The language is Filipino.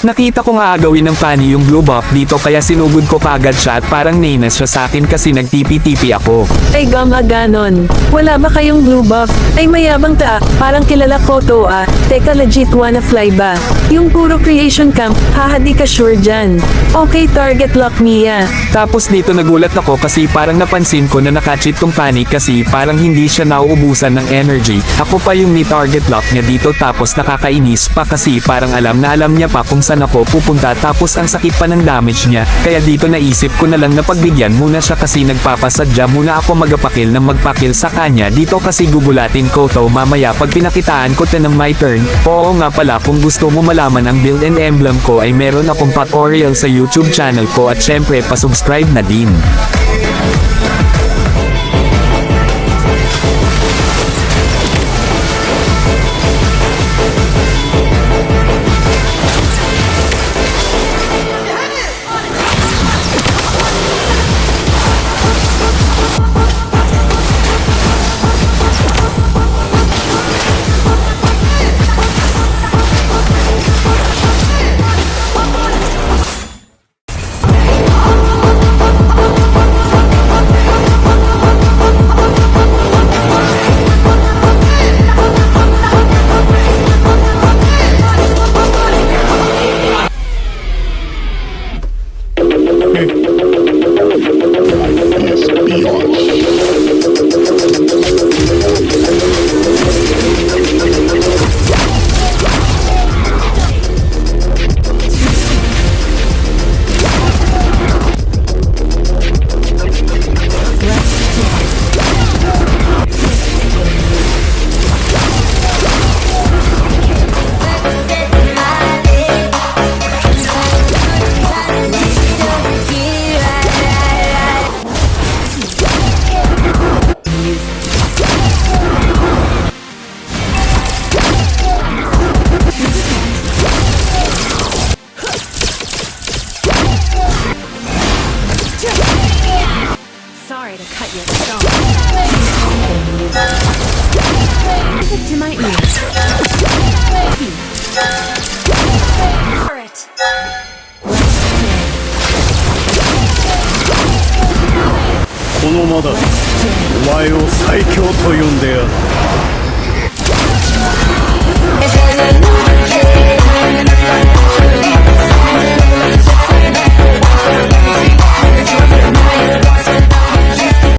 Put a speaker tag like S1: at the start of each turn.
S1: Nakita ko nga agawin ng Fanny yung blue buff dito kaya sinugod ko kagad siya at parang nainas siya sa akin kasi nagtipi-tipi ako.
S2: Ay gama ganon. Wala ba kayong blue buff? Ay mayabang ta, parang kilala ko to ah. Teka legit Wannafly ba? Yung puro creation camp, haha di ka sure dyan. Okay target lock Mia.
S1: Tapos dito nagulat ako kasi parang napansin ko na naka-cheat tong Fanny kasi parang hindi siya nauubusan ng energy. Ako pa yung ni-target lock niya dito tapos nakakainis pa kasi parang alam na alam niya pa kung saan ako pupunta tapos ang sakit pa ng damage niya. Kaya dito naisip ko na lang na pagbigyan muna siya kasi nagpapasadya muna ako magpakil ng magpakil sa kanya dito kasi gugulatin ko to mamaya pag pinakitaan ko ng my turn. Oo nga pala kung gusto mo malaman ang build and emblem ko ay meron akong tutorial sa YouTube channel ko at syempre pa-subscribe na din.
S3: Sorry to cut your song. Music to my ears. Turret.
S4: このまだお前を最強と呼んでやる。